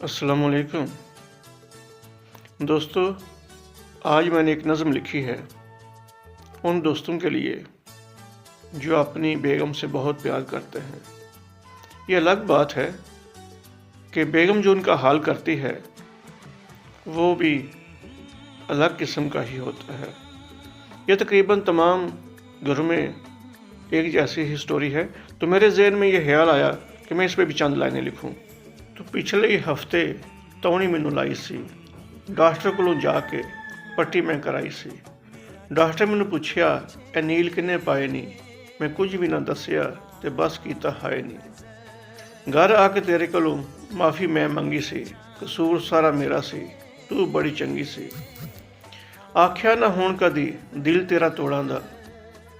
अस्सलाम वालेकुम दोस्तों, आज मैंने एक नज़म लिखी है उन दोस्तों के लिए जो अपनी बेगम से बहुत प्यार करते हैं। ये अलग बात है कि बेगम जो उनका हाल करती है वो भी अलग किस्म का ही होता है। ये तकरीबन तमाम घरों में एक जैसी ही स्टोरी है, तो मेरे जहन में ये ख्याल आया कि मैं इस पर भी चंद लाइनें लिखूं। तो पिछले हफ्ते तौणी मैनू लाई सी, डॉक्टर कोलों जाके पट्टी मैं कराई सी। डॉक्टर मैनू पुछया ए नील किन्ने पाए नी, मैं कुछ भी ना दसिया ते बस कीता हाय नी। घर आके तेरे कोलों माफ़ी मैं मंगी सी, कसूर सारा मेरा सी, तू बड़ी चंगी सी। आख्या ना होण कदी दिल तेरा तोड़ां दा,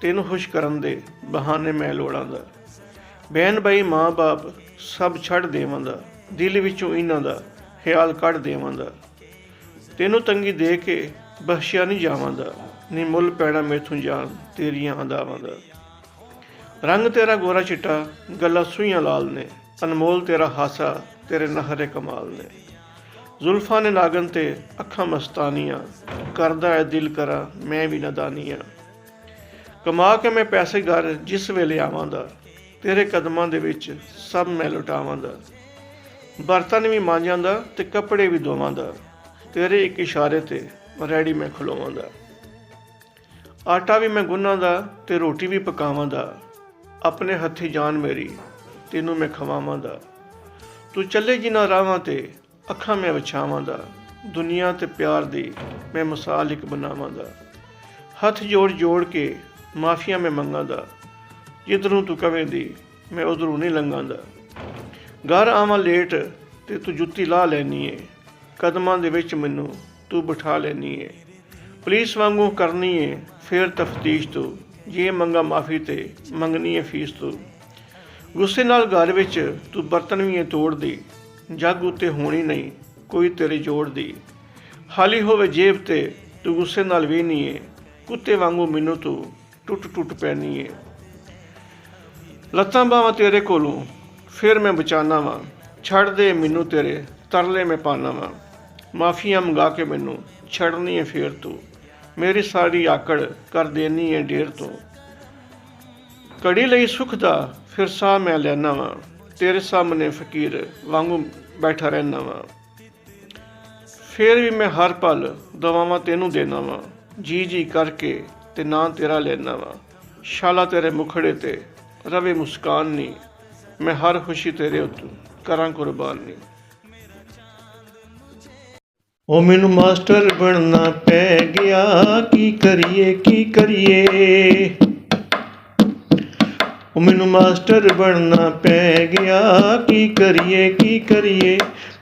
तेनू खुश करन दे बहाने मैं लोड़ां दा। बहन भाई माँ बाप सब छड़ देवां दा, दिल विचों इन्हां दा ख्याल कढ़ देवां दा। तेनू तंगी दे के बख्शिया नहीं जावां दा, नी मुल पैना मेथों जान तेरियां अदावां दा। रंग तेरा गोरा चिट्टा गल्लां सूइयां लाल ने, अनमोल तेरा हासा तेरे नखरे कमाल ने। जुल्फां ने नागन ते अखां मस्तानियां, करदा है दिल करा मैं भी नदानियां। कमा के मैं पैसे घर जिस वेले आवां दा, तेरे कदमां दे विच सब मैं लुटावां दा। बर्तन भी मांजां दा ते कपड़े भी धोवां दा, तेरे एक इशारे ते रैडी मैं खलोवां दा। आटा भी मैं गुन्नां दा ते रोटी भी पकावां दा, अपने हत्थी जान मेरी तेनू मैं खवावां दा। तू चले जिन्हां राहां ते अखां मैं विछावां दा, दुनिया ते प्यार दी मैं मिसाल इक बनावां दा। हथ जोड़ जोड़ के माफिया मैं मंगां दा, जिधरों तू कवें दी मैं उधरों नहीं लंघां दा। घर आवां लेट ते तू जुत्ती ला लैनी है, कदमां दे विच मैनू तू बिठा लैनी है। पुलिस वांगू करनी है फिर तफ्तीश तू, जे मंगा माफ़ी ते मंगनी है फीस तू। गुस्से नाल घर विच तू बर्तन भी है तोड़ दी, जग उत्ते होनी नहीं कोई तेरे जोड़ दी। खाली होवे जेब ते तू गुस्से नाल वेहनी है, कुत्ते वांगू मैनू तू टुट टुट पैनी है। लत्तां बावां तेरे कोलों फिर मैं बचाना वा, छड़ दे मैनू तेरे तरले मैं पाना वा। माफियां मंगा के मैनू छड़नी है फिर तू, मेरी सारी आकड़ कर देनी है ढेर तू। घड़ी लई सुख दा फिर साह मैं लैना वा, तेरे सामने फकीर वांगू बैठा रहना वा। फिर भी मैं हर पल दवावां तेनू देना वा, जी जी करके ते ना तेरा लेना वा। शाला तेरे मुखड़े ते रवे मुस्कान नी, मैं हर खुशी तेरे उत्तों करां कुर्बान नी। ओ मैनू मास्टर बनना पै गया, की करिए की करिए। ओ मैनू मास्टर बनना पै गया, की करिए की करिए।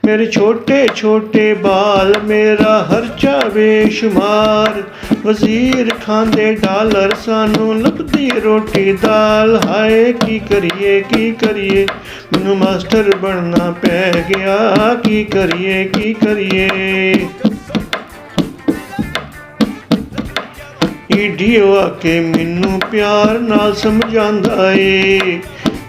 मेरे छोटे छोटे बाल मेरा खर्चा बेशुमार, वजीर खांदे डॉलर सानू लभदी रोटी दाल। हाय की करिए की करिए, मैनू मास्टर बनना पै गया, की करिए की करिए। ईडीओ आके मैनू प्यार नाल समझांदा ए,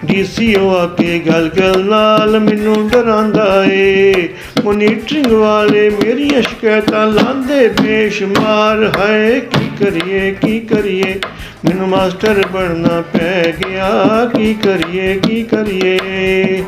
डीसीओ आके गल गल नाल मैनू डरांदा ए। मोनीटरिंग वाले मेरियां शिकायतां लांदे बेशुमार। हाय की करिए की करिए, मैनू मास्टर बनना पै गया, की करिए की करिए।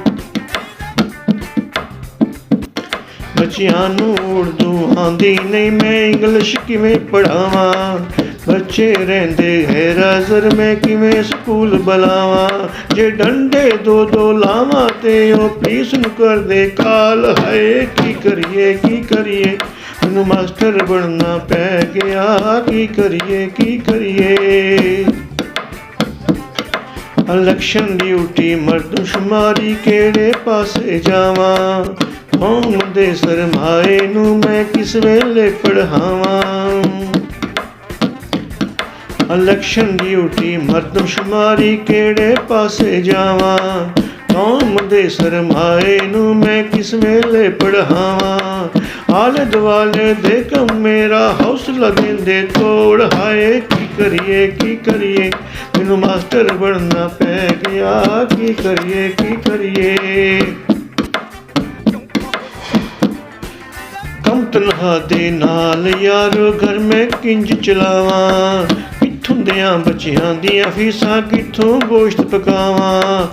बच्चियां नू उर्दू आंदी नहीं, मैं इंग्लिश किवें पढ़ावां। बच्चे रहिंदे हैराजर मैं किवें स्कूल बुलावां। जे डंडे दो दो लावां ते ओ पुलिस नू करदे काल। हाय की करिए की करिए, मैनू मास्टर बनना पै गया, की करिए की करिए। इलेक्शन ड्यूटी मरदमशुमारी केड़े पासे जावां, कौम दे सरमाए नू मैं किस वेले पढ़ावां। इलेक्शन ड्यूटी मरदमशुमारी केड़े पासे जावां, कौम दे सरमाए नू मैं किस वेले पढ़ावां। आले दुआले दे कम मेरा हौसला देंदे तोड़। हाय की करिए की करिए, मैनू मास्टर बनना पै गया, की करिए की करिए। ਤਨਹਾ ਦੇ ਨਾਲ ਯਾਰੋ ਘਰ ਮੈਂ ਕਿੰਜ ਚਲਾਵਾਂ, ਕਿੱਥੋਂ ਦਿਆਂ ਬੱਚਿਆਂ ਦੀਆਂ ਫੀਸਾਂ, ਕਿੱਥੋਂ ਗੋਸ਼ਤ ਪਕਾਵਾਂ।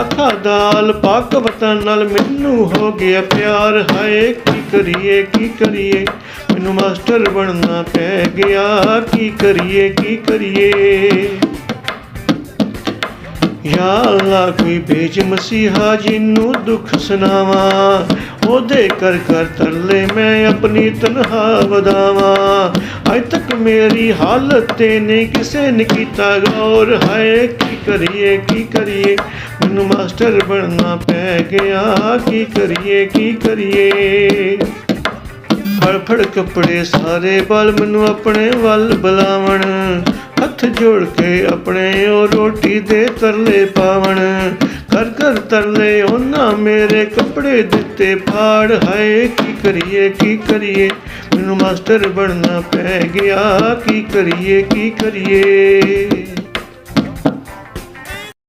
ਖਾ ਦਾਲ ਪਾਕ ਵਤਨ ਨਾਲ ਮੈਨੂੰ ਹੋ ਗਿਆ ਪਿਆਰ, ਹਾਏ ਕੀ ਕਰੀਏ ਕੀ ਕਰੀਏ, ਮੈਨੂੰ ਮਾਸਟਰ ਬਣਨਾ ਪੈ ਗਿਆ, ਕੀ ਕਰੀਏ ਕੀ ਕਰੀਏ। ਯਾ ਅੱਲਾ ਕੋਈ ਭੇਜ ਮਸੀਹਾ ਜਿਹਨੂੰ ਦੁੱਖ ਸੁਣਾਵਾਂ, ਉਹਦੇ ਕਰ ਕਰ ਤਰਲੇ ਮੈਂ ਆਪਣੀ ਤਨਹਾ ਵਧਾਵਾਂ। ਅੱਜ ਤੱਕ ਮੇਰੀ ਹਾਲਤ ਤੇ ਨਹੀਂ ਕਿਸੇ ਨੇ ਕੀਤਾ ਗੌਰ, ਹਾਏ ਕੀ ਕਰੀਏ ਕੀ ਕਰੀਏ, ਮੈਨੂੰ ਮਾਸਟਰ ਬਣਨਾ ਪੈ ਗਿਆ, ਕੀ ਕਰੀਏ ਕੀ ਕਰੀਏ। ਫੜ ਫੜ ਕੱਪੜੇ ਸਾਰੇ ਬਾਲ ਮੈਨੂੰ ਆਪਣੇ ਵੱਲ ਬੁਲਾਵਣ, ਹੱਥ ਜੋੜ ਕੇ ਆਪਣੇ ਉਹ ਰੋਟੀ ਦੇ ਤਰਲੇ ਪਾਵਣ। ਕਰ ਕਰ ਤਰਲੇ ਉਹਨਾਂ ਮੇਰੇ ਕੱਪੜੇ ਦਿੱਤੇ ਫਾੜ, ਹਾਏ ਕੀ ਕਰੀਏ ਕੀ ਕਰੀਏ, ਮੈਨੂੰ ਮਾਸਟਰ ਬਣਨਾ ਪੈ ਗਿਆ, ਕੀ ਕਰੀਏ ਕੀ ਕਰੀਏ।